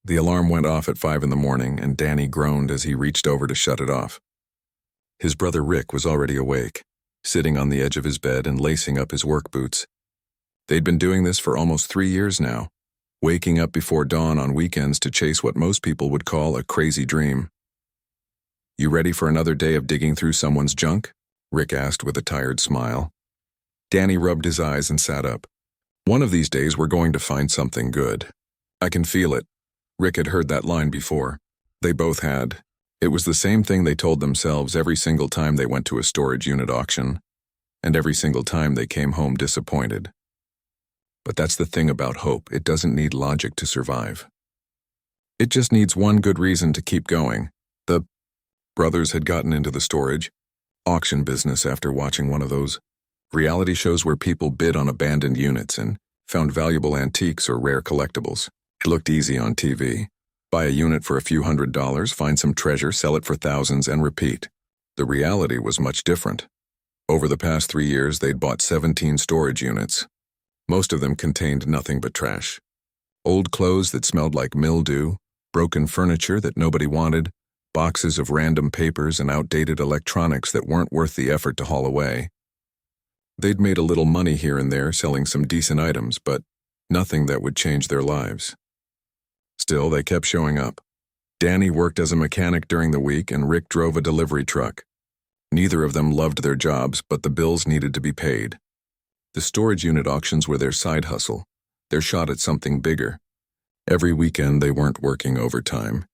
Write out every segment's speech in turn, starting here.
The alarm went off at 5 in the morning, and Danny groaned as he reached over to shut it off. His brother Rick was already awake, sitting on the edge of his bed and lacing up his work boots. They'd been doing this for almost 3 years now, waking up before dawn on weekends to chase what most people would call a crazy dream. "You ready for another day of digging through someone's junk?" Rick asked with a tired smile. Danny rubbed his eyes and sat up. "One of these days we're going to find something good. I can feel it." Rick had heard that line before. They both had. It was the same thing they told themselves every single time they went to a storage unit auction, and every single time they came home disappointed. But that's the thing about hope. It doesn't need logic to survive. It just needs one good reason to keep going. The brothers had gotten into the storage auction business after watching one of those reality shows where people bid on abandoned units and found valuable antiques or rare collectibles. It looked easy on TV. Buy a unit for a few $100s, find some treasure, sell it for thousands, and repeat. The reality was much different. Over the past 3 years, they'd bought 17 storage units. Most of them contained nothing but trash. Old clothes that smelled like mildew, broken furniture that nobody wanted, boxes of random papers and outdated electronics that weren't worth the effort to haul away. They'd made a little money here and there selling some decent items, but nothing that would change their lives. Still, they kept showing up. Danny worked as a mechanic during the week and Rick drove a delivery truck. Neither of them loved their jobs, but the bills needed to be paid. The storage unit auctions were their side hustle, their shot at something bigger. Every weekend they weren't working overtime.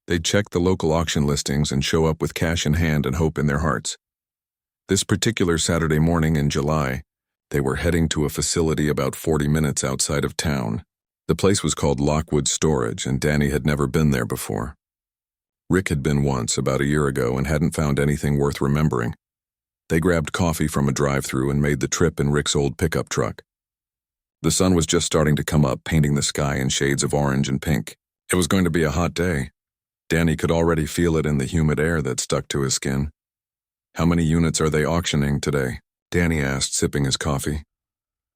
They'd check the local auction listings and show up with cash in hand and hope in their hearts. This particular Saturday morning in July, they were heading to a facility about 40 minutes outside of town. The place was called Lockwood Storage, and Danny had never been there before. Rick had been once, about a year ago, and hadn't found anything worth remembering. They grabbed coffee from a drive-thru and made the trip in Rick's old pickup truck. The sun was just starting to come up, painting the sky in shades of orange and pink. It was going to be a hot day. Danny could already feel it in the humid air that stuck to his skin. "How many units are they auctioning today?" Danny asked, sipping his coffee.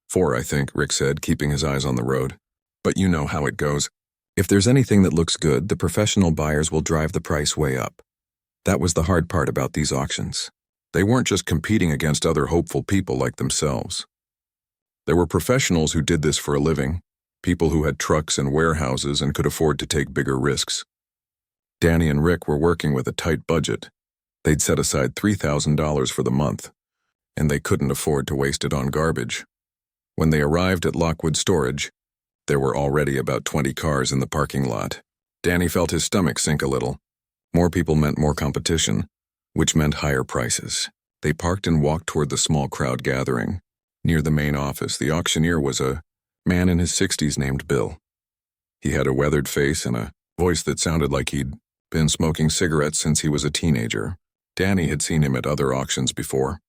"4, I think," Rick said, keeping his eyes on the road. "But you know how it goes. If there's anything that looks good, the professional buyers will drive the price way up." That was the hard part about these auctions. They weren't just competing against other hopeful people like themselves. There were professionals who did this for a living, people who had trucks and warehouses and could afford to take bigger risks. Danny and Rick were working with a tight budget. They'd set aside $3,000 for the month, and they couldn't afford to waste it on garbage. When they arrived at Lockwood Storage, there were already about 20 cars in the parking lot. Danny felt his stomach sink a little. More people meant more competition, which meant higher prices. They parked and walked toward the small crowd gathering. Near the main office, the auctioneer was a man in his 60s named Bill. He had a weathered face and a voice that sounded like he'd been smoking cigarettes since he was a teenager. Danny had seen him at other auctions before.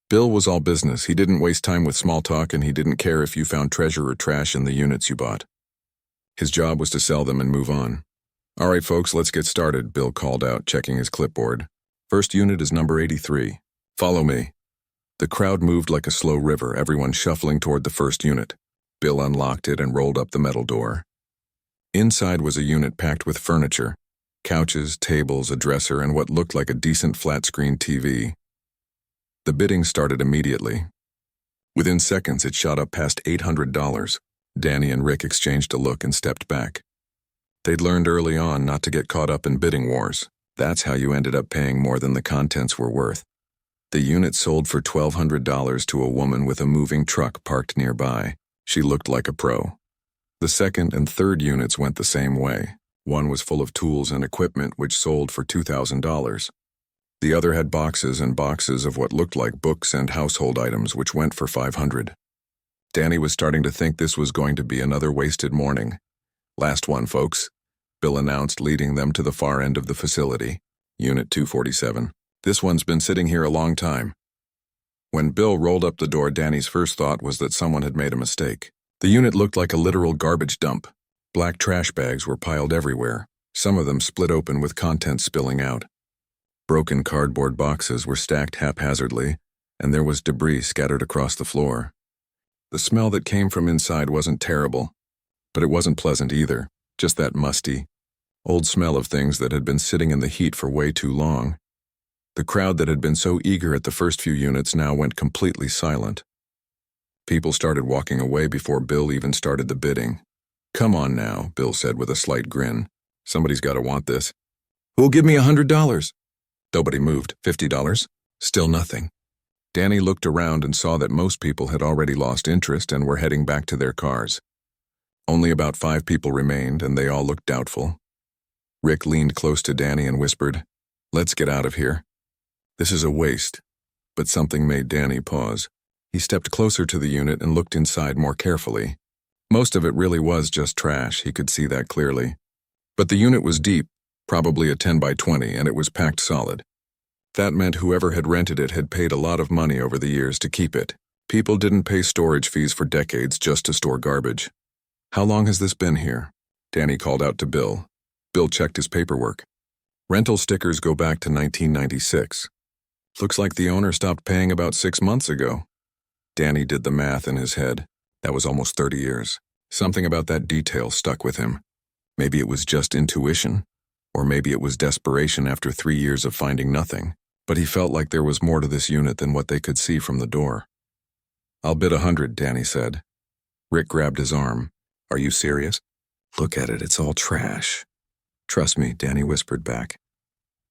Bill was all business. He didn't waste time with small talk, and he didn't care if you found treasure or trash in the units you bought. His job was to sell them and move on. "All right, folks, let's get started," Bill called out, checking his clipboard. "First unit is number 83. Follow me." The crowd moved like a slow river, everyone shuffling toward the first unit. Bill unlocked it and rolled up the metal door. Inside was a unit packed with furniture, couches, tables, a dresser, and what looked like a decent flat-screen TV. The bidding started immediately. Within seconds, it shot up past $800. Danny and Rick exchanged a look and stepped back. They'd learned early on not to get caught up in bidding wars. That's how you ended up paying more than the contents were worth. The unit sold for $1,200 to a woman with a moving truck parked nearby. She looked like a pro. The second and third units went the same way. One was full of tools and equipment which sold for $2,000. The other had boxes and boxes of what looked like books and household items which went for $500. Danny was starting to think this was going to be another wasted morning. "Last one, folks," Bill announced, leading them to the far end of the facility, Unit 247. "This one's been sitting here a long time." When Bill rolled up the door, Danny's first thought was that someone had made a mistake. The unit looked like a literal garbage dump. Black trash bags were piled everywhere, some of them split open with contents spilling out. Broken cardboard boxes were stacked haphazardly, and there was debris scattered across the floor. The smell that came from inside wasn't terrible, but it wasn't pleasant either. Just that musty, old smell of things that had been sitting in the heat for way too long. The crowd that had been so eager at the first few units now went completely silent. People started walking away before Bill even started the bidding. "Come on now," Bill said with a slight grin. "Somebody's got to want this." "Who'll give me $100? Nobody moved. $50? Still nothing. Danny looked around and saw that most people had already lost interest and were heading back to their cars. Only about 5 people remained, and they all looked doubtful. Rick leaned close to Danny and whispered, "Let's get out of here. This is a waste." But something made Danny pause. He stepped closer to the unit and looked inside more carefully. Most of it really was just trash, he could see that clearly. But the unit was deep, probably a 10 by 20, and it was packed solid. That meant whoever had rented it had paid a lot of money over the years to keep it. People didn't pay storage fees for decades just to store garbage. "How long has this been here?" Danny called out to Bill. Bill checked his paperwork. "Rental stickers go back to 1996. Looks like the owner stopped paying about 6 months ago." Danny did the math in his head. That was almost 30 years. Something about that detail stuck with him. Maybe it was just intuition, or maybe it was desperation after 3 years of finding nothing. But he felt like there was more to this unit than what they could see from the door. "I'll bid 100, Danny said. Rick grabbed his arm. "Are you serious? Look at it, it's all trash." "Trust me," Danny whispered back.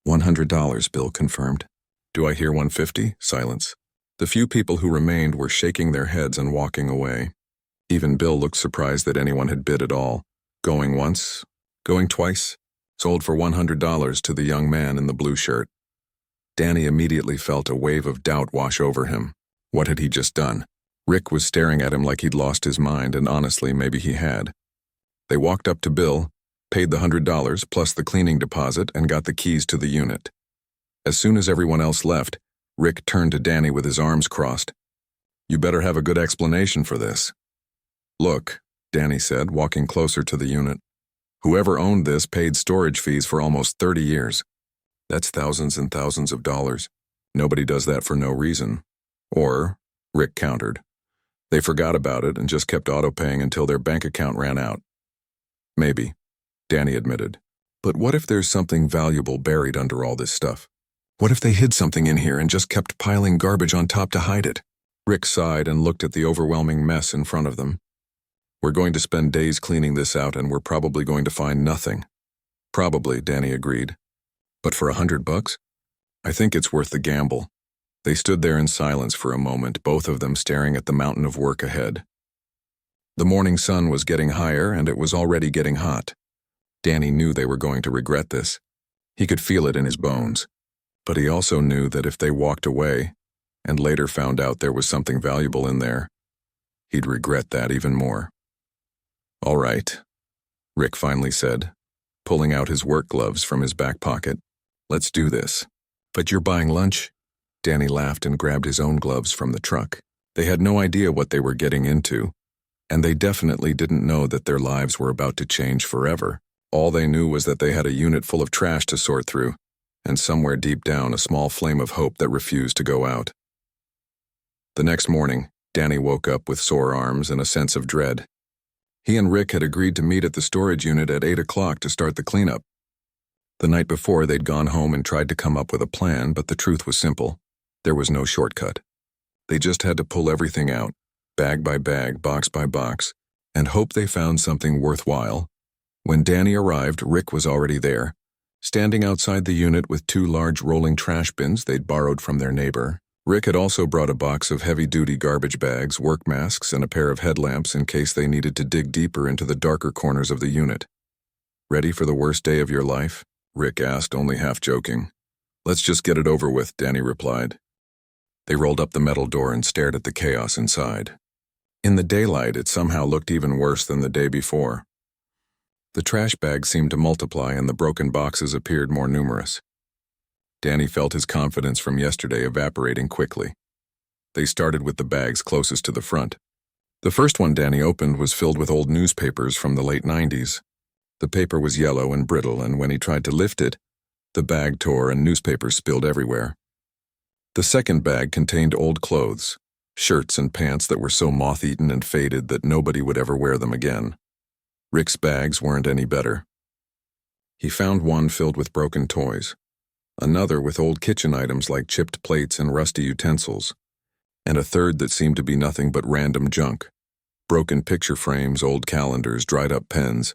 $100, Bill confirmed. "Do I hear 150? Silence. The few people who remained were shaking their heads and walking away. Even Bill looked surprised that anyone had bid at all. Going once, going twice, sold for $100 to the young man in the blue shirt. Danny immediately felt a wave of doubt wash over him. What had he just done? Rick was staring at him like he'd lost his mind, and honestly, maybe he had. They walked up to Bill, paid the $100 plus the cleaning deposit, and got the keys to the unit. As soon as everyone else left, Rick turned to Danny with his arms crossed. "You better have a good explanation for this." "Look," Danny said, walking closer to the unit. "Whoever owned this paid storage fees for almost 30 years. That's thousands and thousands of dollars. Nobody does that for no reason." Or, Rick countered, they forgot about it and just kept auto-paying until their bank account ran out. "Maybe," Danny admitted. "But what if there's something valuable buried under all this stuff? What if they hid something in here and just kept piling garbage on top to hide it?" Rick sighed and looked at the overwhelming mess in front of them. "We're going to spend days cleaning this out, and we're probably going to find nothing." "Probably," Danny agreed. "But for $100? I think it's worth the gamble." They stood there in silence for a moment, both of them staring at the mountain of work ahead. The morning sun was getting higher, and it was already getting hot. Danny knew they were going to regret this. He could feel it in his bones. But he also knew that if they walked away, and later found out there was something valuable in there, he'd regret that even more. "All right," Rick finally said, pulling out his work gloves from his back pocket. "Let's do this." "But you're buying lunch?" Danny laughed and grabbed his own gloves from the truck. They had no idea what they were getting into, and they definitely didn't know that their lives were about to change forever. All they knew was that they had a unit full of trash to sort through, and somewhere deep down a small flame of hope that refused to go out. The next morning, Danny woke up with sore arms and a sense of dread. He and Rick had agreed to meet at the storage unit at 8 o'clock to start the cleanup. The night before, they'd gone home and tried to come up with a plan, but the truth was simple. There was no shortcut. They just had to pull everything out, bag by bag, box by box, and hope they found something worthwhile. When Danny arrived, Rick was already there, standing outside the unit with 2 large rolling trash bins they'd borrowed from their neighbor. Rick had also brought a box of heavy-duty garbage bags, work masks, and a pair of headlamps in case they needed to dig deeper into the darker corners of the unit. "Ready for the worst day of your life?" Rick asked, only half joking. "Let's just get it over with," Danny replied. They rolled up the metal door and stared at the chaos inside. In the daylight, it somehow looked even worse than the day before. The trash bags seemed to multiply and the broken boxes appeared more numerous. Danny felt his confidence from yesterday evaporating quickly. They started with the bags closest to the front. The first one Danny opened was filled with old newspapers from the late 90s. The paper was yellow and brittle, and when he tried to lift it, the bag tore and newspapers spilled everywhere. The second bag contained old clothes, shirts and pants that were so moth-eaten and faded that nobody would ever wear them again. Rick's bags weren't any better. He found one filled with broken toys, another with old kitchen items like chipped plates and rusty utensils, and a third that seemed to be nothing but random junk. Broken picture frames, old calendars, dried-up pens,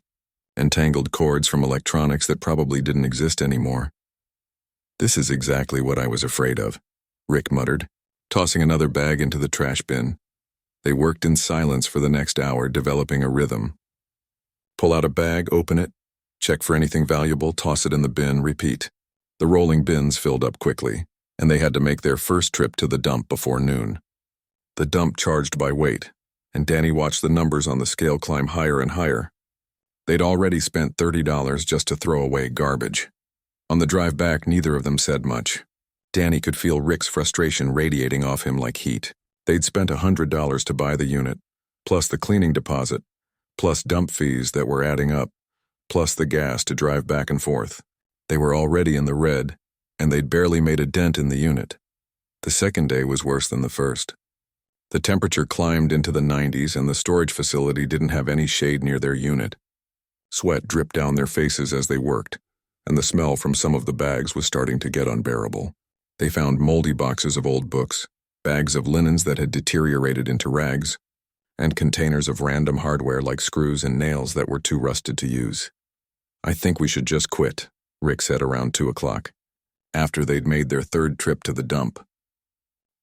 and tangled cords from electronics that probably didn't exist anymore. "This is exactly what I was afraid of," Rick muttered, tossing another bag into the trash bin. They worked in silence for the next hour, developing a rhythm. Pull out a bag, open it, check for anything valuable, toss it in the bin, repeat. The rolling bins filled up quickly, and they had to make their first trip to the dump before noon. The dump charged by weight, and Danny watched the numbers on the scale climb higher and higher. They'd already spent $30 just to throw away garbage. On the drive back, neither of them said much. Danny could feel Rick's frustration radiating off him like heat. They'd spent $100 to buy the unit, plus the cleaning deposit, plus dump fees that were adding up, plus the gas to drive back and forth. They were already in the red, and they'd barely made a dent in the unit. The second day was worse than the first. The temperature climbed into the 90s, and the storage facility didn't have any shade near their unit. Sweat dripped down their faces as they worked, and the smell from some of the bags was starting to get unbearable. They found moldy boxes of old books, bags of linens that had deteriorated into rags, and containers of random hardware like screws and nails that were too rusted to use. "I think we should just quit," Rick said around 2 o'clock, after they'd made their third trip to the dump.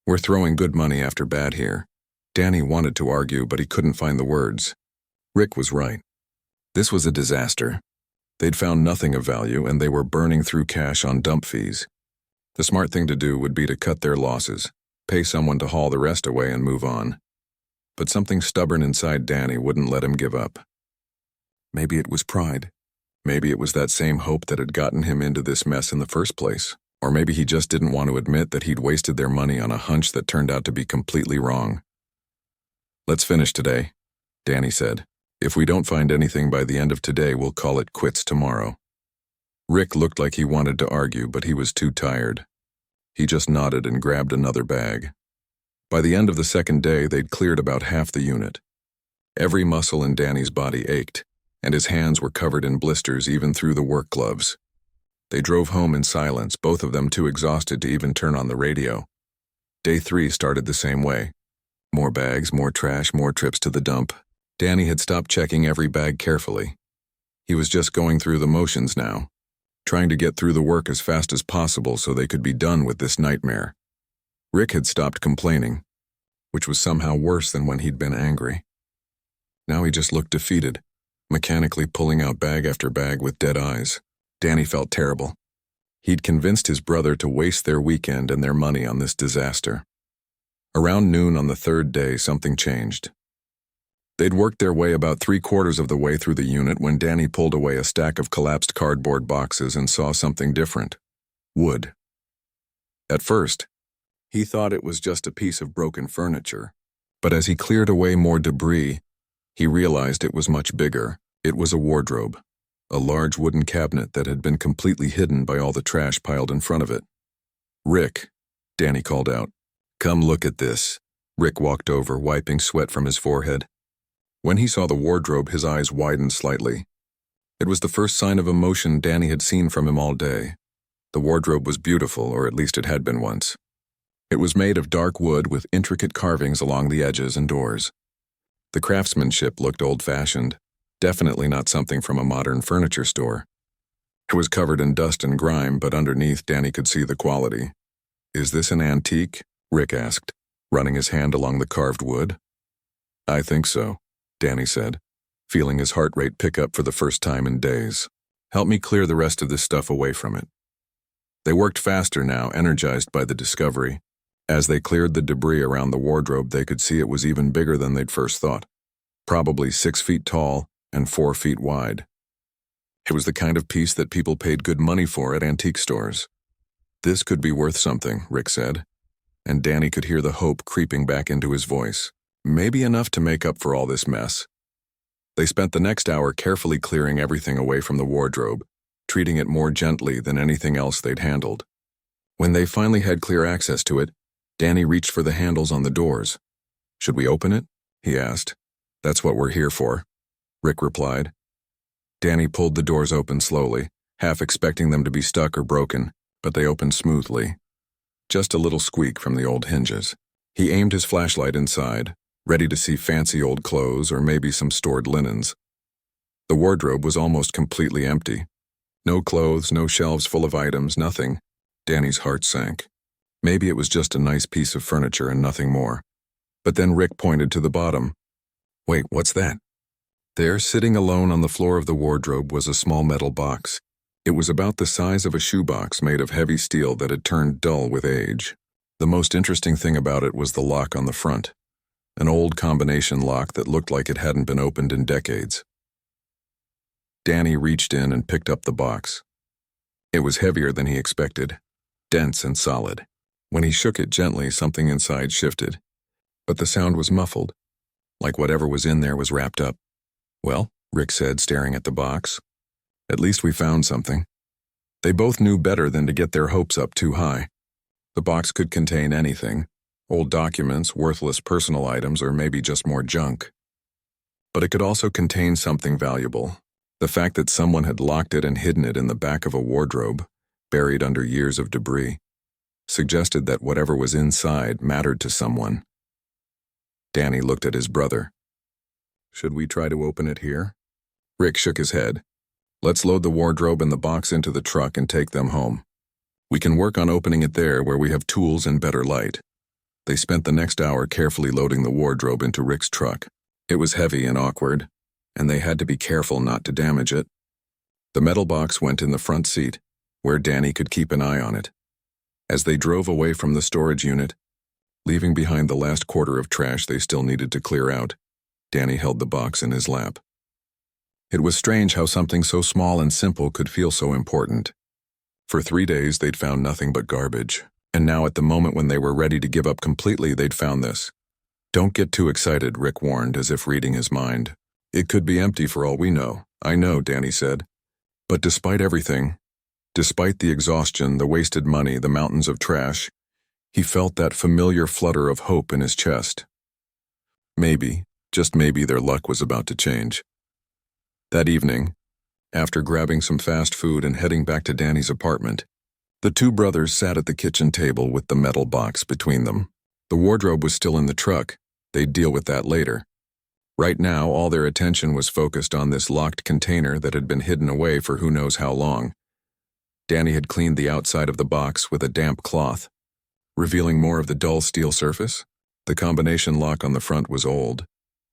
"We're throwing good money after bad here." Danny wanted to argue, but he couldn't find the words. Rick was right. This was a disaster. They'd found nothing of value, and they were burning through cash on dump fees. The smart thing to do would be to cut their losses, pay someone to haul the rest away, and move on. But something stubborn inside Danny wouldn't let him give up. Maybe it was pride. Maybe it was that same hope that had gotten him into this mess in the first place. Or maybe he just didn't want to admit that he'd wasted their money on a hunch that turned out to be completely wrong. "Let's finish today," Danny said. "If we don't find anything by the end of today, we'll call it quits tomorrow." Rick looked like he wanted to argue, but he was too tired. He just nodded and grabbed another bag. By the end of the second day, they'd cleared about half the unit. Every muscle in Danny's body ached, and his hands were covered in blisters even through the work gloves. They drove home in silence, both of them too exhausted to even turn on the radio. Day 3 started the same way. More bags, more trash, more trips to the dump. Danny had stopped checking every bag carefully. He was just going through the motions now, trying to get through the work as fast as possible so they could be done with this nightmare. Rick had stopped complaining, which was somehow worse than when he'd been angry. Now he just looked defeated, mechanically pulling out bag after bag with dead eyes. Danny felt terrible. He'd convinced his brother to waste their weekend and their money on this disaster. Around noon on the third day, something changed. They'd worked their way about 3/4 of the way through the unit when Danny pulled away a stack of collapsed cardboard boxes and saw something different. Wood. At first, he thought it was just a piece of broken furniture, but as he cleared away more debris, he realized it was much bigger. It was a wardrobe, a large wooden cabinet that had been completely hidden by all the trash piled in front of it. "Rick," Danny called out. "Come look at this." Rick walked over, wiping sweat from his forehead. When he saw the wardrobe, his eyes widened slightly. It was the first sign of emotion Danny had seen from him all day. The wardrobe was beautiful, or at least it had been once. It was made of dark wood with intricate carvings along the edges and doors. The craftsmanship looked old-fashioned, definitely not something from a modern furniture store. It was covered in dust and grime, but underneath Danny could see the quality. "Is this an antique?" Rick asked, running his hand along the carved wood. "I think so," Danny said, feeling his heart rate pick up for the first time in days. "Help me clear the rest of this stuff away from it." They worked faster now, energized by the discovery. As they cleared the debris around the wardrobe, they could see it was even bigger than they'd first thought. Probably 6 feet tall and 4 feet wide. It was the kind of piece that people paid good money for at antique stores. "This could be worth something," Rick said, and Danny could hear the hope creeping back into his voice. Maybe enough to make up for all this mess. They spent the next hour carefully clearing everything away from the wardrobe, treating it more gently than anything else they'd handled. When they finally had clear access to it, Danny reached for the handles on the doors. "Should we open it?" he asked. "That's what we're here for," Rick replied. Danny pulled the doors open slowly, half expecting them to be stuck or broken, but they opened smoothly. Just a little squeak from the old hinges. He aimed his flashlight inside, ready to see fancy old clothes or maybe some stored linens. The wardrobe was almost completely empty. No clothes, no shelves full of items, nothing. Danny's heart sank. Maybe it was just a nice piece of furniture and nothing more. But then Rick pointed to the bottom. Wait, what's that? There, sitting alone on the floor of the wardrobe, was a small metal box. It was about the size of a shoebox made of heavy steel that had turned dull with age. The most interesting thing about it was the lock on the front. An old combination lock that looked like it hadn't been opened in decades. Danny reached in and picked up the box. It was heavier than he expected, dense and solid. When he shook it gently, something inside shifted. But the sound was muffled, like whatever was in there was wrapped up. Well, Rick said, staring at the box. At least we found something. They both knew better than to get their hopes up too high. The box could contain anything, old documents, worthless personal items, or maybe just more junk. But it could also contain something valuable. The fact that someone had locked it and hidden it in the back of a wardrobe, buried under years of debris, suggested that whatever was inside mattered to someone. Danny looked at his brother. Should we try to open it here? Rick shook his head. Let's load the wardrobe and the box into the truck and take them home. We can work on opening it there where we have tools and better light. They spent the next hour carefully loading the wardrobe into Rick's truck. It was heavy and awkward, and they had to be careful not to damage it. The metal box went in the front seat, where Danny could keep an eye on it. As they drove away from the storage unit, leaving behind the last quarter of trash they still needed to clear out, Danny held the box in his lap. It was strange how something so small and simple could feel so important. For 3 days they'd found nothing but garbage, and now at the moment when they were ready to give up completely, they'd found this. Don't get too excited, Rick warned, as if reading his mind. It could be empty for all we know. I know, Danny said. But despite everything, despite the exhaustion, the wasted money, the mountains of trash, he felt that familiar flutter of hope in his chest. Maybe, just maybe, their luck was about to change. That evening, after grabbing some fast food and heading back to Danny's apartment, the two brothers sat at the kitchen table with the metal box between them. The wardrobe was still in the truck. They'd deal with that later. Right now, all their attention was focused on this locked container that had been hidden away for who knows how long. Danny had cleaned the outside of the box with a damp cloth, revealing more of the dull steel surface. The combination lock on the front was old,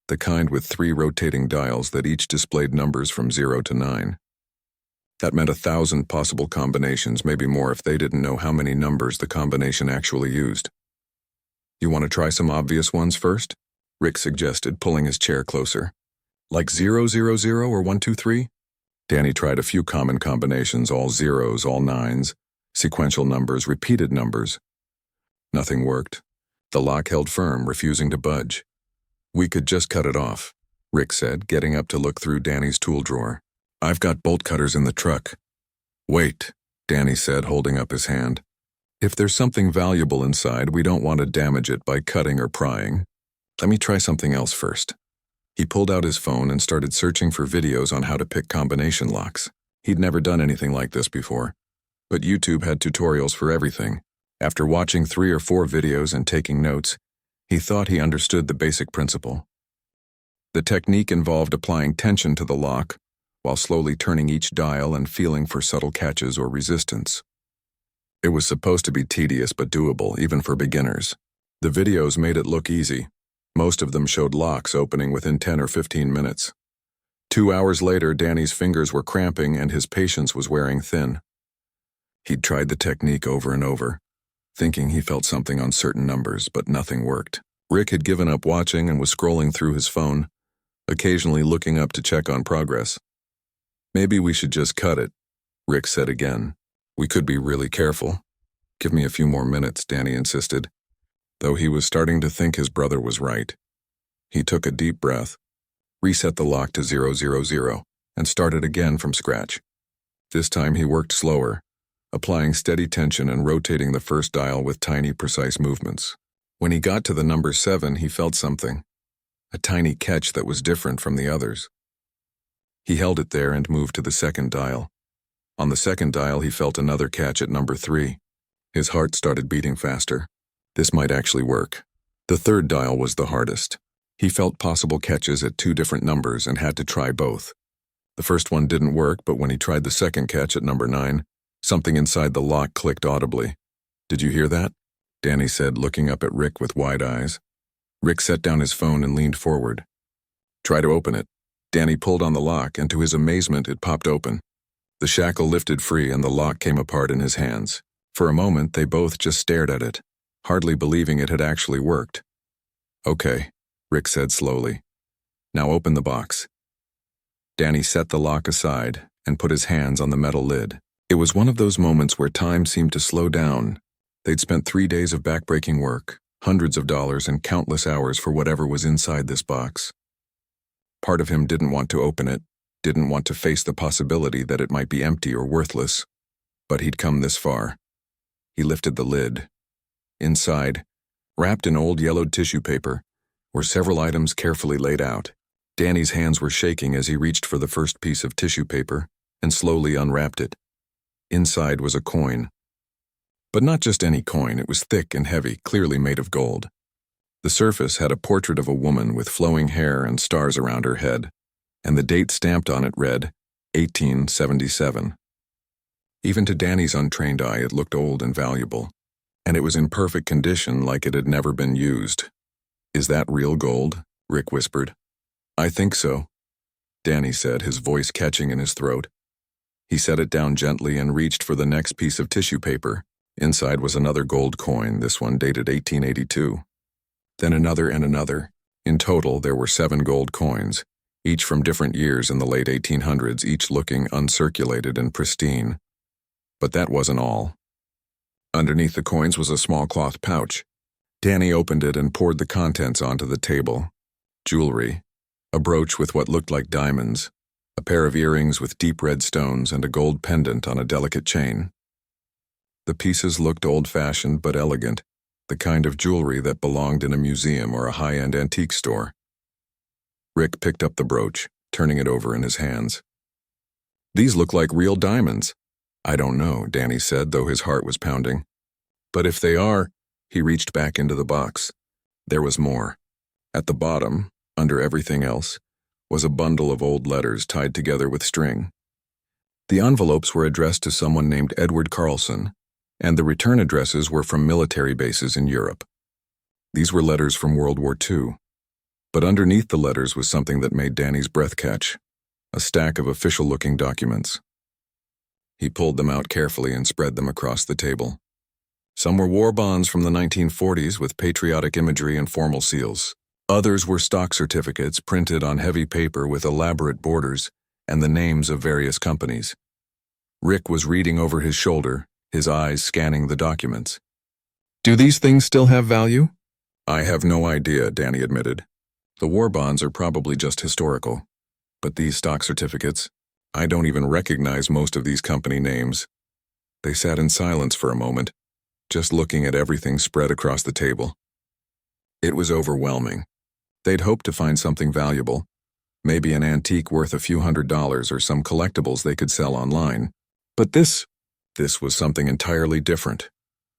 the kind with 3 rotating dials that each displayed numbers from 0 to 9. That meant 1,000 possible combinations, maybe more if they didn't know how many numbers the combination actually used. You want to try some obvious ones first? Rick suggested, pulling his chair closer. Like 000 or 123? Danny tried a few common combinations, all zeros, all nines, sequential numbers, repeated numbers. Nothing worked. The lock held firm, refusing to budge. We could just cut it off, Rick said, getting up to look through Danny's tool drawer. I've got bolt cutters in the truck. Wait, Danny said, holding up his hand. If there's something valuable inside, we don't want to damage it by cutting or prying. Let me try something else first. He pulled out his phone and started searching for videos on how to pick combination locks. He'd never done anything like this before, but YouTube had tutorials for everything. After watching 3 or 4 videos and taking notes, he thought he understood the basic principle. The technique involved applying tension to the lock while slowly turning each dial and feeling for subtle catches or resistance. It was supposed to be tedious but doable, even for beginners. The videos made it look easy. Most of them showed locks opening within 10 or 15 minutes. 2 hours later, Danny's fingers were cramping and his patience was wearing thin. He'd tried the technique over and over, thinking he felt something on certain numbers, but nothing worked. Rick had given up watching and was scrolling through his phone, occasionally looking up to check on progress. Maybe we should just cut it, Rick said again. We could be really careful. Give me a few more minutes, Danny insisted, though he was starting to think his brother was right. He took a deep breath, reset the lock to 000, and started again from scratch. This time he worked slower, applying steady tension and rotating the first dial with tiny, precise movements. When he got to the number 7, he felt something, a tiny catch that was different from the others. He held it there and moved to the second dial. On the second dial, he felt another catch at number 3. His heart started beating faster. This might actually work. The third dial was the hardest. He felt possible catches at 2 different numbers and had to try both. The first one didn't work, but when he tried the second catch at number 9, something inside the lock clicked audibly. "Did you hear that?" Danny said, looking up at Rick with wide eyes. Rick set down his phone and leaned forward. "Try to open it." Danny pulled on the lock, and to his amazement, it popped open. The shackle lifted free and the lock came apart in his hands. For a moment, they both just stared at it, hardly believing it had actually worked. "Okay," Rick said slowly. "Now open the box." Danny set the lock aside and put his hands on the metal lid. It was one of those moments where time seemed to slow down. They'd spent 3 days of backbreaking work, hundreds of dollars and countless hours for whatever was inside this box. Part of him didn't want to open it, didn't want to face the possibility that it might be empty or worthless. But he'd come this far. He lifted the lid. Inside, wrapped in old yellowed tissue paper, were several items carefully laid out. Danny's hands were shaking as he reached for the first piece of tissue paper and slowly unwrapped it. Inside was a coin. But not just any coin, it was thick and heavy, clearly made of gold. The surface had a portrait of a woman with flowing hair and stars around her head, and the date stamped on it read 1877. Even to Danny's untrained eye, it looked old and valuable, and it was in perfect condition like it had never been used. "Is that real gold?" Rick whispered. "I think so," Danny said, his voice catching in his throat. He set it down gently and reached for the next piece of tissue paper. Inside was another gold coin, this one dated 1882. Then another and another. In total, there were 7 gold coins, each from different years in the late 1800s, each looking uncirculated and pristine. But that wasn't all. Underneath the coins was a small cloth pouch. Danny opened it and poured the contents onto the table. Jewelry, a brooch with what looked like diamonds, a pair of earrings with deep red stones, and a gold pendant on a delicate chain. The pieces looked old-fashioned but elegant, the kind of jewelry that belonged in a museum or a high-end antique store. Rick picked up the brooch, turning it over in his hands. "These look like real diamonds." "I don't know," Danny said, though his heart was pounding. "But if they are," he reached back into the box. There was more. At the bottom, under everything else, was a bundle of old letters tied together with string. The envelopes were addressed to someone named Edward Carlson, and the return addresses were from military bases in Europe. These were letters from World War II. But underneath the letters was something that made Danny's breath catch, a stack of official-looking documents. He pulled them out carefully and spread them across the table. Some were war bonds from the 1940s with patriotic imagery and formal seals. Others were stock certificates printed on heavy paper with elaborate borders and the names of various companies. Rick was reading over his shoulder, his eyes scanning the documents. "Do these things still have value?" "I have no idea," Danny admitted. "The war bonds are probably just historical. But these stock certificates, I don't even recognize most of these company names." They sat in silence for a moment, just looking at everything spread across the table. It was overwhelming. They'd hoped to find something valuable, maybe an antique worth a few $100s or some collectibles they could sell online. But this was something entirely different.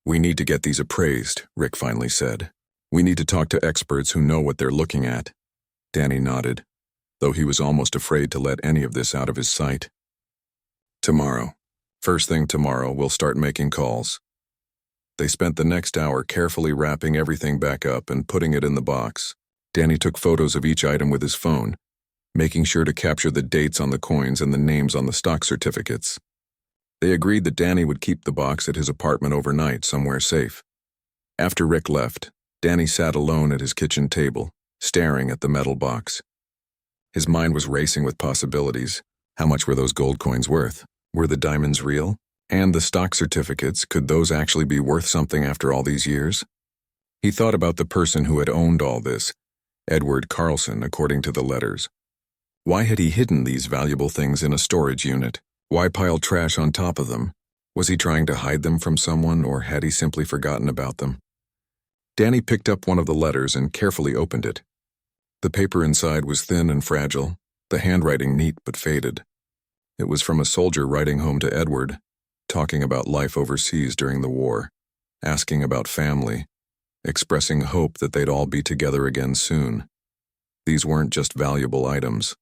"We need to get these appraised," Rick finally said. "We need to talk to experts who know what they're looking at." Danny nodded, though he was almost afraid to let any of this out of his sight. "Tomorrow. First thing tomorrow, we'll start making calls." They spent the next hour carefully wrapping everything back up and putting it in the box. Danny took photos of each item with his phone, making sure to capture the dates on the coins and the names on the stock certificates. They agreed that Danny would keep the box at his apartment overnight, somewhere safe. After Rick left, Danny sat alone at his kitchen table, staring at the metal box. His mind was racing with possibilities. How much were those gold coins worth? Were the diamonds real? And the stock certificates, could those actually be worth something after all these years? He thought about the person who had owned all this, Edward Carlson, according to the letters. Why had he hidden these valuable things in a storage unit? Why pile trash on top of them? Was he trying to hide them from someone, or had he simply forgotten about them? Danny picked up one of the letters and carefully opened it. The paper inside was thin and fragile, the handwriting neat but faded. It was from a soldier writing home to Edward, talking about life overseas during the war, asking about family, expressing hope that they'd all be together again soon. These weren't just valuable items.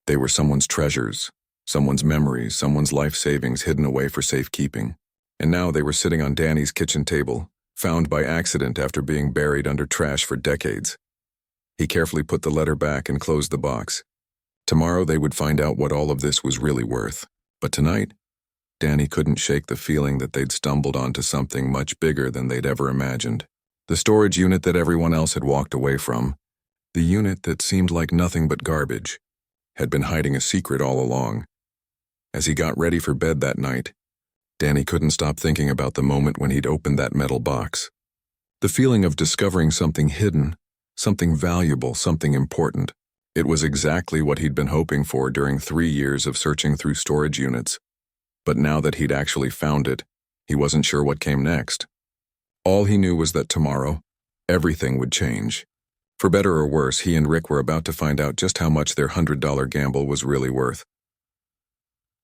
They were someone's treasures, someone's memories, someone's life savings hidden away for safekeeping. And now they were sitting on Danny's kitchen table, found by accident after being buried under trash for decades. He carefully put the letter back and closed the box. Tomorrow they would find out what all of this was really worth. But tonight, Danny couldn't shake the feeling that they'd stumbled onto something much bigger than they'd ever imagined. The storage unit that everyone else had walked away from, the unit that seemed like nothing but garbage, had been hiding a secret all along. As he got ready for bed that night, Danny couldn't stop thinking about the moment when he'd opened that metal box. The feeling of discovering something hidden, something valuable, something important. It was exactly what he'd been hoping for during 3 years of searching through storage units. But now that he'd actually found it, he wasn't sure what came next. All he knew was that tomorrow, everything would change. For better or worse, he and Rick were about to find out just how much their $100 gamble was really worth.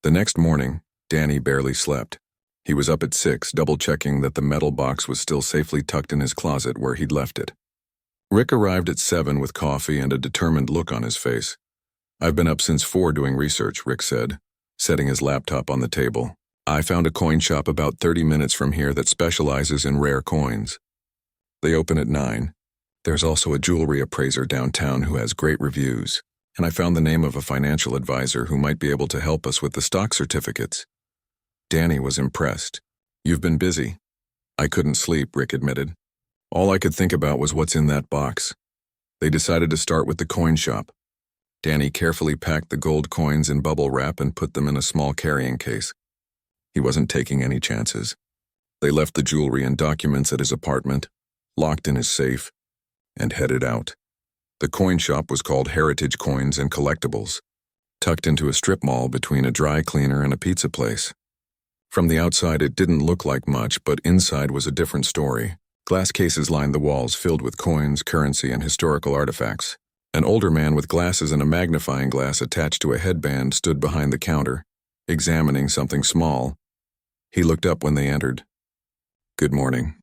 The next morning, Danny barely slept. He was up at 6, double-checking that the metal box was still safely tucked in his closet where he'd left it. Rick arrived at 7 with coffee and a determined look on his face. "I've been up since 4 doing research," Rick said, setting his laptop on the table. "I found a coin shop about 30 minutes from here that specializes in rare coins. They open at 9. There's also a jewelry appraiser downtown who has great reviews, and I found the name of a financial advisor who might be able to help us with the stock certificates." Danny was impressed. "You've been busy." "I couldn't sleep," Rick admitted. "All I could think about was what's in that box." They decided to start with the coin shop. Danny carefully packed the gold coins in bubble wrap and put them in a small carrying case. He wasn't taking any chances. They left the jewelry and documents at his apartment, locked in his safe, and headed out. The coin shop was called Heritage Coins and Collectibles, tucked into a strip mall between a dry cleaner and a pizza place. From the outside, it didn't look like much, but inside was a different story. Glass cases lined the walls filled with coins, currency, and historical artifacts. An older man with glasses and a magnifying glass attached to a headband stood behind the counter, examining something small. He looked up when they entered. "Good morning.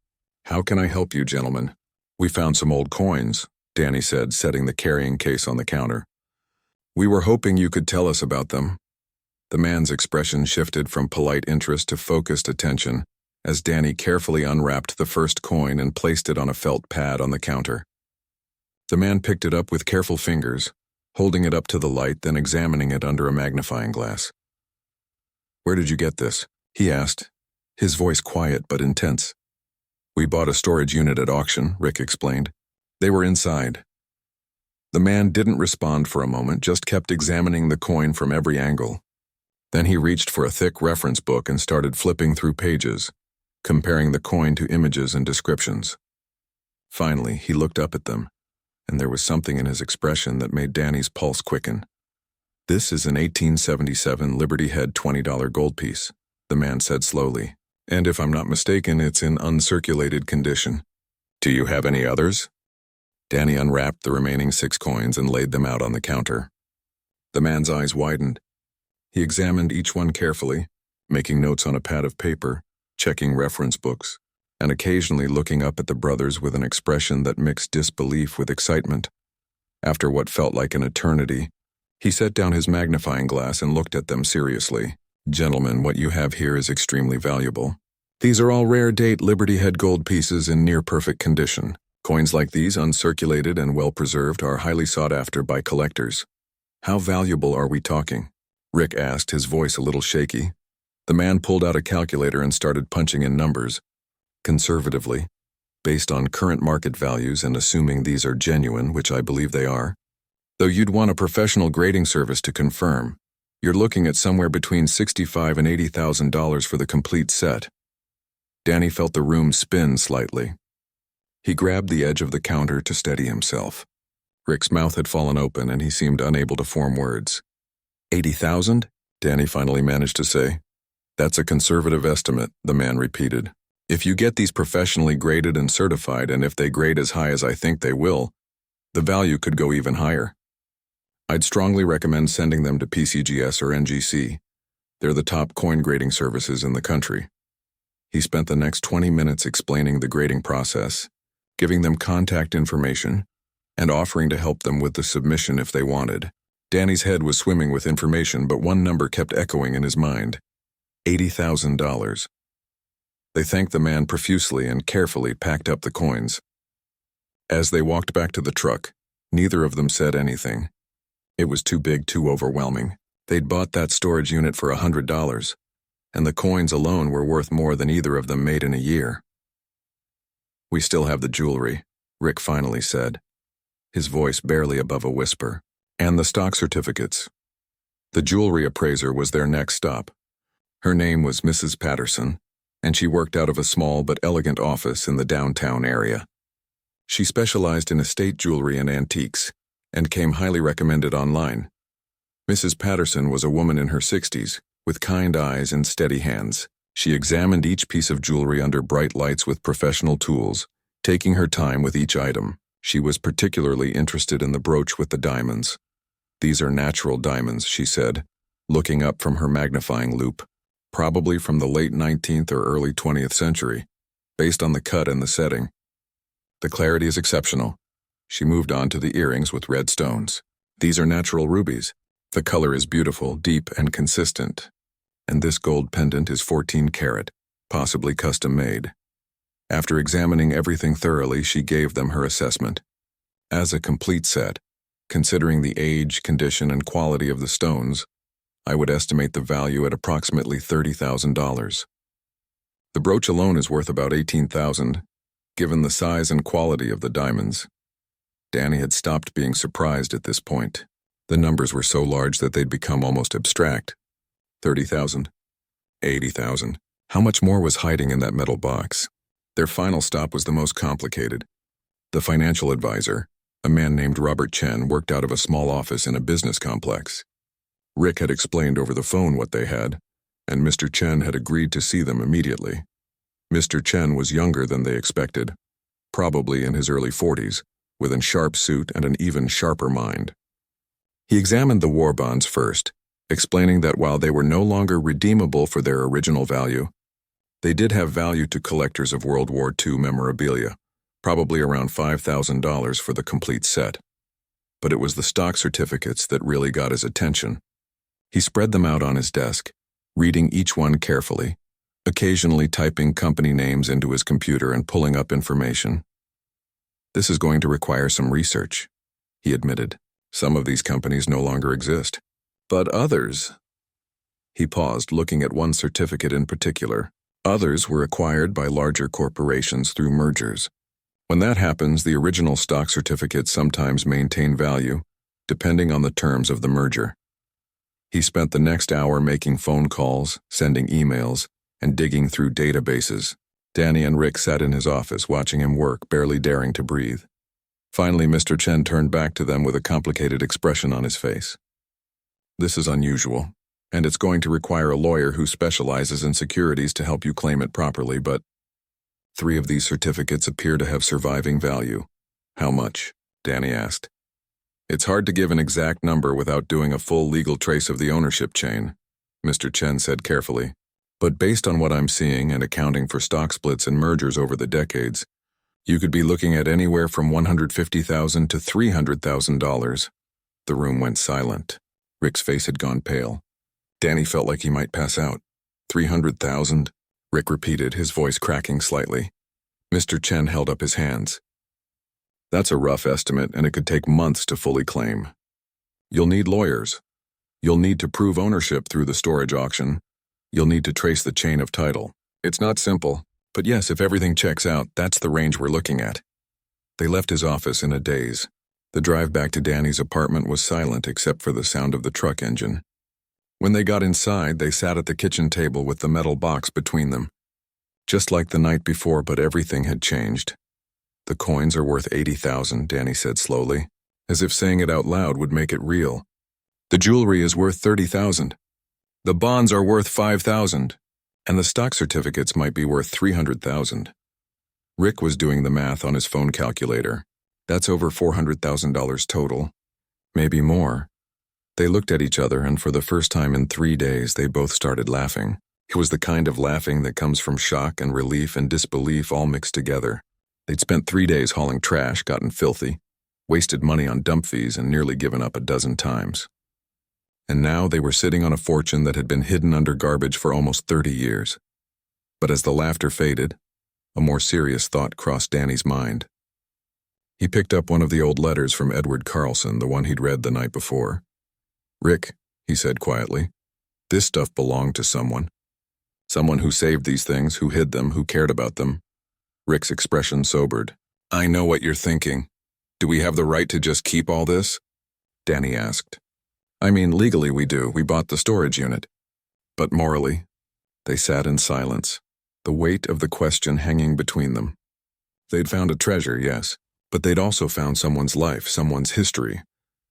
How can I help you, gentlemen?" "We found some old coins," Danny said, setting the carrying case on the counter. "We were hoping you could tell us about them." The man's expression shifted from polite interest to focused attention as Danny carefully unwrapped the first coin and placed it on a felt pad on the counter. The man picked it up with careful fingers, holding it up to the light, then examining it under a magnifying glass. "Where did you get this?" he asked, his voice quiet but intense. "We bought a storage unit at auction," Rick explained. "They were inside." The man didn't respond for a moment, just kept examining the coin from every angle. Then he reached for a thick reference book and started flipping through pages, comparing the coin to images and descriptions. Finally, he looked up at them, and there was something in his expression that made Danny's pulse quicken. "This is an 1877 Liberty Head $20 gold piece," the man said slowly, "and if I'm not mistaken, it's in uncirculated condition. Do you have any others?" Danny unwrapped the remaining 6 coins and laid them out on the counter. The man's eyes widened. He examined each one carefully, making notes on a pad of paper, checking reference books, and occasionally looking up at the brothers with an expression that mixed disbelief with excitement. After what felt like an eternity, he set down his magnifying glass and looked at them seriously. "Gentlemen, what you have here is extremely valuable. These are all rare-date Liberty Head gold pieces in near-perfect condition. Coins like these, uncirculated and well-preserved, are highly sought after by collectors." "How valuable are we talking?" Rick asked, his voice a little shaky. The man pulled out a calculator and started punching in numbers. "Conservatively, based on current market values and assuming these are genuine, which I believe they are, though you'd want a professional grading service to confirm, you're looking at somewhere between $65,000 and $80,000 for the complete set." Danny felt the room spin slightly. He grabbed the edge of the counter to steady himself. Rick's mouth had fallen open and he seemed unable to form words. "80,000? Danny finally managed to say. "That's a conservative estimate," the man repeated. "If you get these professionally graded and certified, and if they grade as high as I think they will, the value could go even higher." I'd strongly recommend sending them to PCGS or NGC. They're the top coin grading services in the country. He spent the next 20 minutes explaining the grading process, giving them contact information, and offering to help them with the submission if they wanted. Danny's head was swimming with information, but one number kept echoing in his mind: $80,000. They thanked the man profusely and carefully packed up the coins. As they walked back to the truck, neither of them said anything. It was too big, too overwhelming. They'd bought that storage unit for $100, and the coins alone were worth more than either of them made in a year. "We still have the jewelry," Rick finally said, his voice barely above a whisper. "And the stock certificates." The jewelry appraiser was their next stop. Her name was Mrs. Patterson, and she worked out of a small but elegant office in the downtown area. She specialized in estate jewelry and antiques, and came highly recommended online. Mrs. Patterson was a woman in her 60s, with kind eyes and steady hands. She examined each piece of jewelry under bright lights with professional tools, taking her time with each item. She was particularly interested in the brooch with the diamonds. "These are natural diamonds," she said, looking up from her magnifying loupe, "probably from the late 19th or early 20th century, based on the cut and the setting. The clarity is exceptional." She moved on to the earrings with red stones. "These are natural rubies. The color is beautiful, deep, and consistent. And this gold pendant is 14 karat, possibly custom-made." After examining everything thoroughly, she gave them her assessment. "As a complete set, considering the age, condition, and quality of the stones, I would estimate the value at approximately $30,000. The brooch alone is worth about $18,000, given the size and quality of the diamonds." Danny had stopped being surprised at this point. The numbers were so large that they'd become almost abstract. 30,000, 80,000. How much more was hiding in that metal box? Their final stop was the most complicated. The financial advisor, a man named Robert Chen, worked out of a small office in a business complex. Rick had explained over the phone what they had, and Mr. Chen had agreed to see them immediately. Mr. Chen was younger than they expected, probably in his early 40s, with a sharp suit and an even sharper mind. He examined the war bonds first, explaining that while they were no longer redeemable for their original value, they did have value to collectors of World War II memorabilia, probably around $5,000 for the complete set. But it was the stock certificates that really got his attention. He spread them out on his desk, reading each one carefully, occasionally typing company names into his computer and pulling up information. "This is going to require some research," he admitted. "Some of these companies no longer exist. But others—" He paused, looking at one certificate in particular. "Others were acquired by larger corporations through mergers. When that happens, the original stock certificates sometimes maintain value, depending on the terms of the merger." He spent the next hour making phone calls, sending emails, and digging through databases. Danny and Rick sat in his office, watching him work, barely daring to breathe. Finally, Mr. Chen turned back to them with a complicated expression on his face. "This is unusual, and it's going to require a lawyer who specializes in securities to help you claim it properly, but 3 of these certificates appear to have surviving value." "How much?" Danny asked. "It's hard to give an exact number without doing a full legal trace of the ownership chain," Mr. Chen said carefully. "But based on what I'm seeing and accounting for stock splits and mergers over the decades, you could be looking at anywhere from $150,000 to $300,000. The room went silent. Rick's face had gone pale. Danny felt like he might pass out. "300,000? Rick repeated, his voice cracking slightly. Mr. Chen held up his hands. "That's a rough estimate, and it could take months to fully claim. You'll need lawyers. You'll need to prove ownership through the storage auction. You'll need to trace the chain of title. It's not simple, but yes, if everything checks out, that's the range we're looking at." They left his office in a daze. The drive back to Danny's apartment was silent except for the sound of the truck engine. When they got inside, they sat at the kitchen table with the metal box between them. Just like the night before, but everything had changed. "The coins are worth $80,000, Danny said slowly, as if saying it out loud would make it real. "The jewelry is worth $30,000. The bonds are worth $5,000, and the stock certificates might be worth $300,000. Rick was doing the math on his phone calculator. That's over $400,000 total. Maybe more. They looked at each other, and for the first time in 3 days, they both started laughing. It was the kind of laughing that comes from shock and relief and disbelief all mixed together. They'd spent 3 days hauling trash, gotten filthy, wasted money on dump fees, and nearly given up a dozen times. And now they were sitting on a fortune that had been hidden under garbage for almost 30 years. But as the laughter faded, a more serious thought crossed Danny's mind. He picked up one of the old letters from Edward Carlson, the one he'd read the night before. "Rick," he said quietly, "this stuff belonged to someone. Someone who saved these things, who hid them, who cared about them." Rick's expression sobered. "I know what you're thinking. Do we have the right to just keep all this?" Danny asked. "I mean, legally we do. We bought the storage unit. But morally?" They sat in silence, the weight of the question hanging between them. They'd found a treasure, yes, but they'd also found someone's life, someone's history,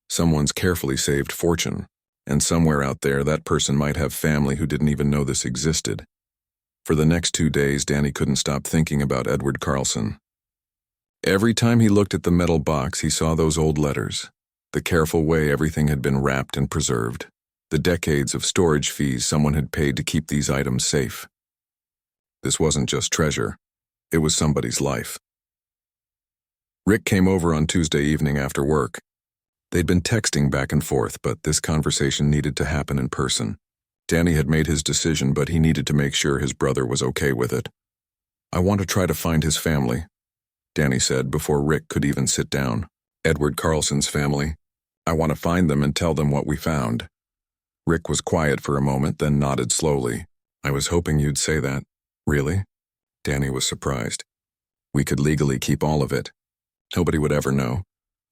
someone's carefully saved fortune, and somewhere out there that person might have family who didn't even know this existed. For the next 2 days, Danny couldn't stop thinking about Edward Carlson. Every time he looked at the metal box, he saw those old letters, the careful way everything had been wrapped and preserved, the decades of storage fees someone had paid to keep these items safe. This wasn't just treasure, it was somebody's life. Rick came over on Tuesday evening after work. They'd been texting back and forth, but this conversation needed to happen in person. Danny had made his decision, but he needed to make sure his brother was okay with it. "I want to try to find his family," Danny said before Rick could even sit down. "Edward Carlson's family. I want to find them and tell them what we found." Rick was quiet for a moment, then nodded slowly. "I was hoping you'd say that." "Really?" Danny was surprised. "We could legally keep all of it. Nobody would ever know."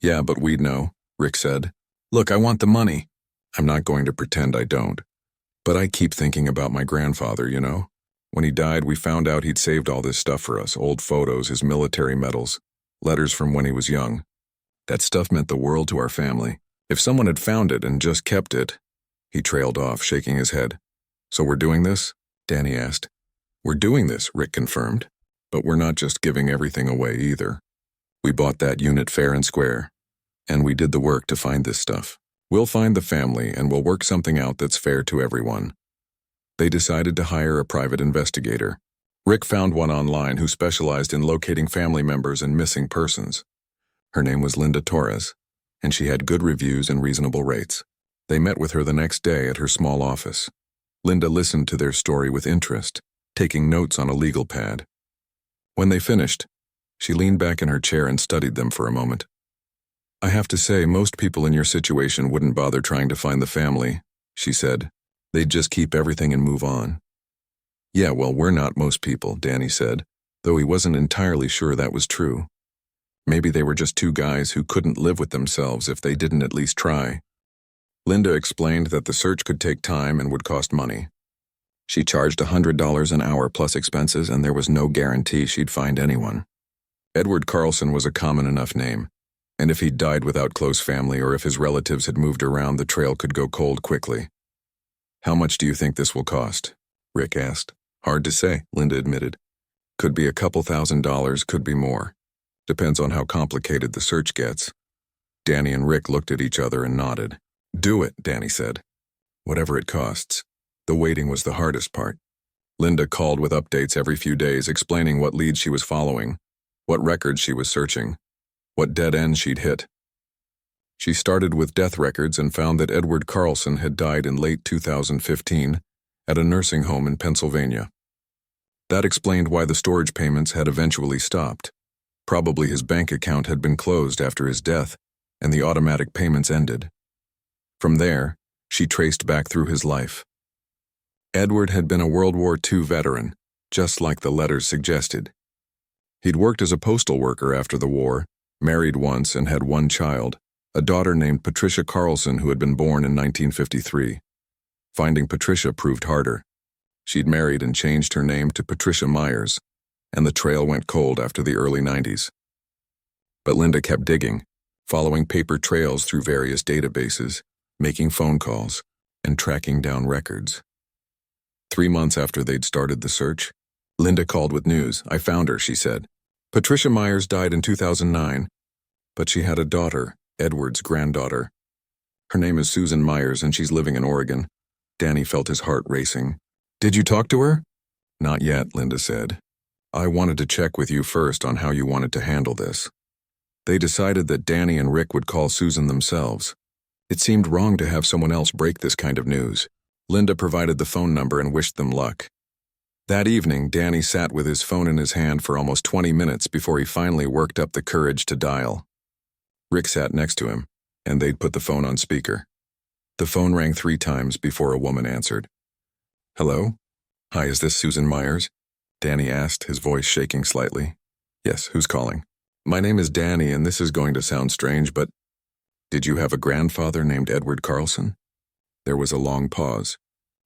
"Yeah, but we'd know," Rick said. "Look, I want the money." "I'm not going to pretend I don't. But I keep thinking about my grandfather, you know? When he died, we found out he'd saved all this stuff for us, old photos, his military medals, letters from when he was young. That stuff meant the world to our family. If someone had found it and just kept it..." He trailed off, shaking his head. "So we're doing this?" Danny asked. "We're doing this," Rick confirmed. "But we're not just giving everything away either. We bought that unit fair and square. And we did the work to find this stuff. We'll find the family and we'll work something out that's fair to everyone." They decided to hire a private investigator. Rick found one online who specialized in locating family members and missing persons. Her name was Linda Torres, and she had good reviews and reasonable rates. They met with her the next day at her small office. Linda listened to their story with interest, taking notes on a legal pad. When they finished, she leaned back in her chair and studied them for a moment. "I have to say, most people in your situation wouldn't bother trying to find the family," she said. "They'd just keep everything and move on." "Yeah, well, we're not most people," Danny said, though he wasn't entirely sure that was true. Maybe they were just two guys who couldn't live with themselves if they didn't at least try. Linda explained that the search could take time and would cost money. She charged $100 an hour plus expenses, and there was no guarantee she'd find anyone. Edward Carlson was a common enough name, and if he'd died without close family or if his relatives had moved around, the trail could go cold quickly. "How much do you think this will cost?" Rick asked. "Hard to say," Linda admitted. "Could be a couple $1,000s, could be more. Depends on how complicated the search gets." Danny and Rick looked at each other and nodded. "Do it," Danny said. "Whatever it costs." The waiting was the hardest part. Linda called with updates every few days, explaining what leads she was following, what records she was searching, what dead ends she'd hit. She started with death records and found that Edward Carlson had died in late 2015 at a nursing home in Pennsylvania. That explained why the storage payments had eventually stopped. Probably his bank account had been closed after his death, and the automatic payments ended. From there, she traced back through his life. Edward had been a World War II veteran, just like the letters suggested. He'd worked as a postal worker after the war, married once and had one child, a daughter named Patricia Carlson who had been born in 1953. Finding Patricia proved harder. She'd married and changed her name to Patricia Myers, and the trail went cold after the early 90s. But Linda kept digging, following paper trails through various databases, making phone calls, and tracking down records. 3 months after they'd started the search, Linda called with news. "I found her," she said. "Patricia Myers died in 2009, but she had a daughter, Edward's granddaughter. Her name is Susan Myers and she's living in Oregon. Danny felt his heart racing. Did you talk to her? Not yet, Linda said. I wanted to check with you first on how you wanted to handle this. They decided that Danny and Rick would call Susan themselves. It seemed wrong to have someone else break this kind of news. Linda provided the phone number and wished them luck. That evening, Danny sat with his phone in his hand for almost 20 minutes before he finally worked up the courage to dial. Rick sat next to him, and they'd put the phone on speaker. The phone rang 3 times before a woman answered. Hello? Hi, is this Susan Myers? Danny asked, his voice shaking slightly. Yes, who's calling? My name is Danny, and this is going to sound strange, but did you have a grandfather named Edward Carlson? There was a long pause.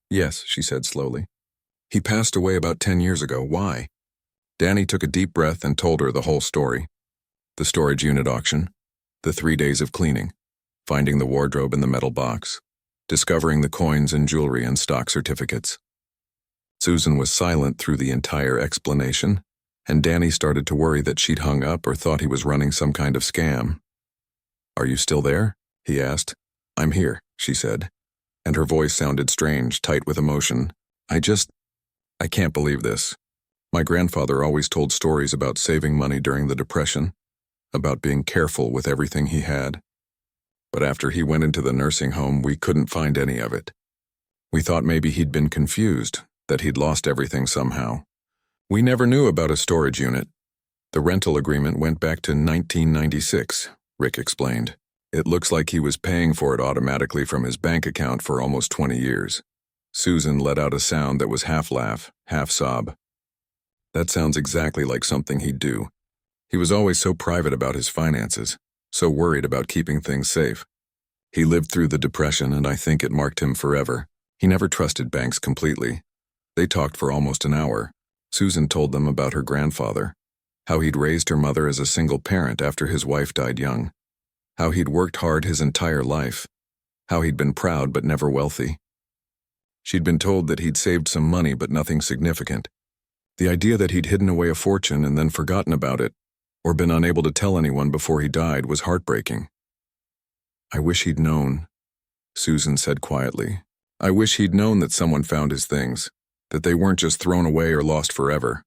Yes, she said slowly. He passed away about 10 years ago. Why? Danny took a deep breath and told her the whole story. The storage unit auction, the 3 days of cleaning, finding the wardrobe in the metal box, discovering the coins and jewelry and stock certificates. Susan was silent through the entire explanation, and Danny started to worry that she'd hung up or thought he was running some kind of scam. Are you still there? He asked. I'm here, she said, and her voice sounded strange, tight with emotion. I can't believe this. My grandfather always told stories about saving money during the Depression, about being careful with everything he had. But after he went into the nursing home, we couldn't find any of it. We thought maybe he'd been confused, that he'd lost everything somehow. We never knew about a storage unit. The rental agreement went back to 1996, Rick explained. It looks like he was paying for it automatically from his bank account for almost 20 years. Susan let out a sound that was half laugh, half sob. That sounds exactly like something he'd do. He was always so private about his finances, so worried about keeping things safe. He lived through the Depression, and I think it marked him forever. He never trusted banks completely. They talked for almost an hour. Susan told them about her grandfather, how he'd raised her mother as a single parent after his wife died young, how he'd worked hard his entire life, how he'd been proud but never wealthy. She'd been told that he'd saved some money but nothing significant. The idea that he'd hidden away a fortune and then forgotten about it, or been unable to tell anyone before he died, was heartbreaking. I wish he'd known, Susan said quietly. I wish he'd known that someone found his things, that they weren't just thrown away or lost forever.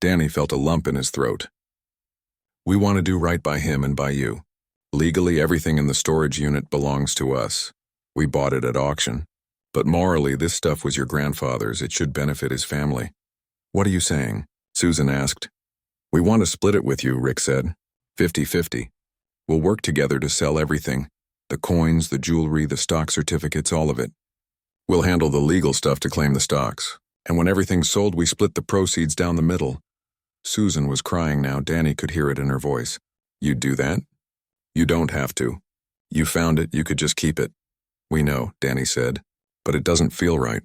Danny felt a lump in his throat. We want to do right by him and by you. Legally, everything in the storage unit belongs to us. We bought it at auction. But morally, this stuff was your grandfather's. It should benefit his family. What are you saying? Susan asked. We want to split it with you, Rick said. 50-50. We'll work together to sell everything. The coins, the jewelry, the stock certificates, all of it. We'll handle the legal stuff to claim the stocks. And when everything's sold, we split the proceeds down the middle. Susan was crying now. Danny could hear it in her voice. You'd do that? You don't have to. You found it, you could just keep it. We know, Danny said. But it doesn't feel right.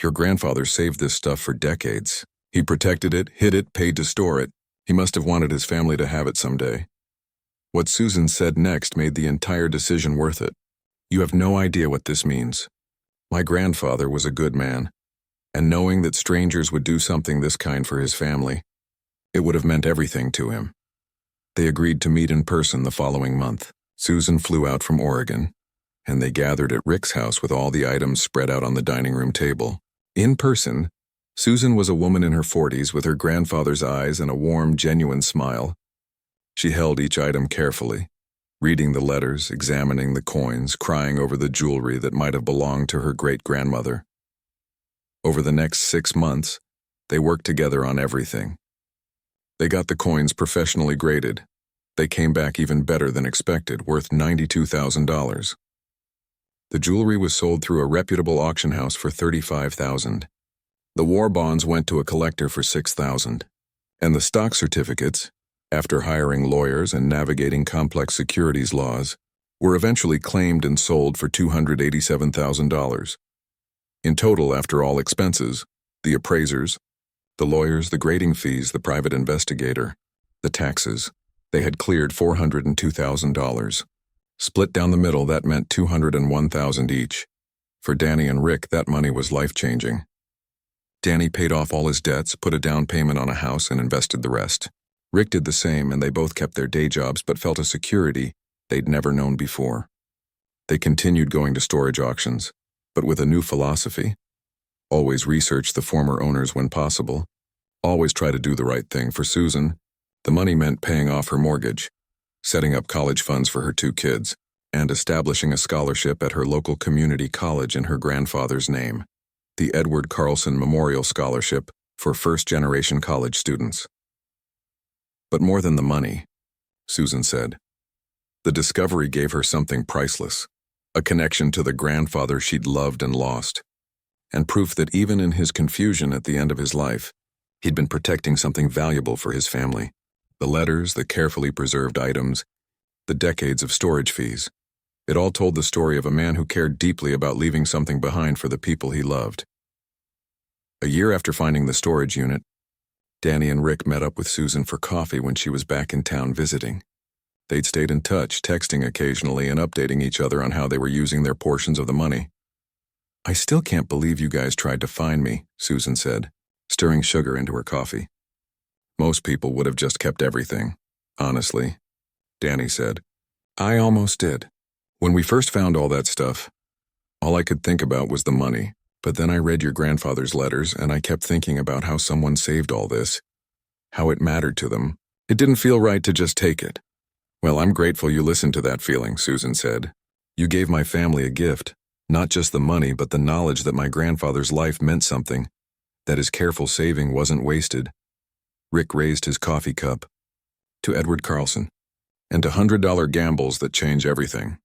Your grandfather saved this stuff for decades. He protected it, hid it, paid to store it. He must have wanted his family to have it someday. What Susan said next made the entire decision worth it. You have no idea what this means. My grandfather was a good man, and knowing that strangers would do something this kind for his family, it would have meant everything to him. They agreed to meet in person the following month. Susan flew out from Oregon, and they gathered at Rick's house with all the items spread out on the dining room table. In person, Susan was a woman in her 40s with her grandfather's eyes and a warm, genuine smile. She held each item carefully, reading the letters, examining the coins, crying over the jewelry that might have belonged to her great-grandmother. Over the next 6 months, they worked together on everything. They got the coins professionally graded. They came back even better than expected, worth $92,000. The jewelry was sold through a reputable auction house for $35,000. The war bonds went to a collector for $6,000. And the stock certificates, after hiring lawyers and navigating complex securities laws, were eventually claimed and sold for $287,000. In total, after all expenses, the appraisers, the lawyers, the grading fees, the private investigator, the taxes, they had cleared $402,000. Split down the middle, that meant $201,000 each. For Danny and Rick, that money was life-changing. Danny paid off all his debts, put a down payment on a house, and invested the rest. Rick did the same, and they both kept their day jobs but felt a security they'd never known before. They continued going to storage auctions, but with a new philosophy. Always research the former owners when possible. Always try to do the right thing. For Susan, the money meant paying off her mortgage, setting up college funds for her 2 kids, and establishing a scholarship at her local community college in her grandfather's name, the Edward Carlson Memorial Scholarship for first-generation college students. But more than the money, Susan said, the discovery gave her something priceless, a connection to the grandfather she'd loved and lost, and proof that even in his confusion at the end of his life, he'd been protecting something valuable for his family. The letters, the carefully preserved items, the decades of storage fees. It all told the story of a man who cared deeply about leaving something behind for the people he loved. A year after finding the storage unit, Danny and Rick met up with Susan for coffee when she was back in town visiting. They'd stayed in touch, texting occasionally and updating each other on how they were using their portions of the money. "I still can't believe you guys tried to find me," Susan said, stirring sugar into her coffee. "Most people would have just kept everything, honestly," Danny said. "I almost did. When we first found all that stuff, all I could think about was the money. But then I read your grandfather's letters and I kept thinking about how someone saved all this, how it mattered to them. It didn't feel right to just take it." "Well, I'm grateful you listened to that feeling," Susan said. "You gave my family a gift, not just the money, but the knowledge that my grandfather's life meant something, that his careful saving wasn't wasted." Rick raised his coffee cup. "To Edward Carlson, and to $100 gambles that change everything."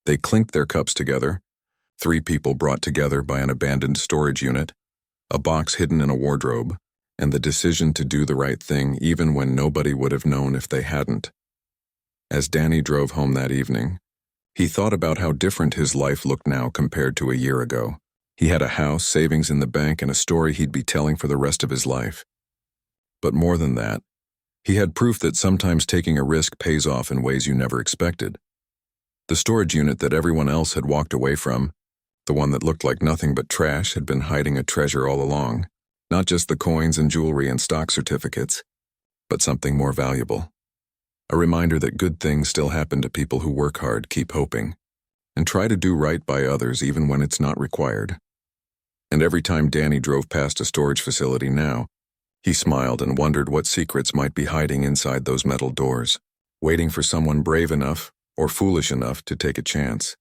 They clinked their cups together, 3 people brought together by an abandoned storage unit, a box hidden in a wardrobe, and the decision to do the right thing even when nobody would have known if they hadn't. As Danny drove home that evening, he thought about how different his life looked now compared to a year ago. He had a house, savings in the bank, and a story he'd be telling for the rest of his life. But more than that, he had proof that sometimes taking a risk pays off in ways you never expected. The storage unit that everyone else had walked away from, the one that looked like nothing but trash, had been hiding a treasure all along, not just the coins and jewelry and stock certificates, but something more valuable. A reminder that good things still happen to people who work hard, keep hoping, and try to do right by others even when it's not required. And every time Danny drove past a storage facility now, he smiled and wondered what secrets might be hiding inside those metal doors, waiting for someone brave enough or foolish enough to take a chance.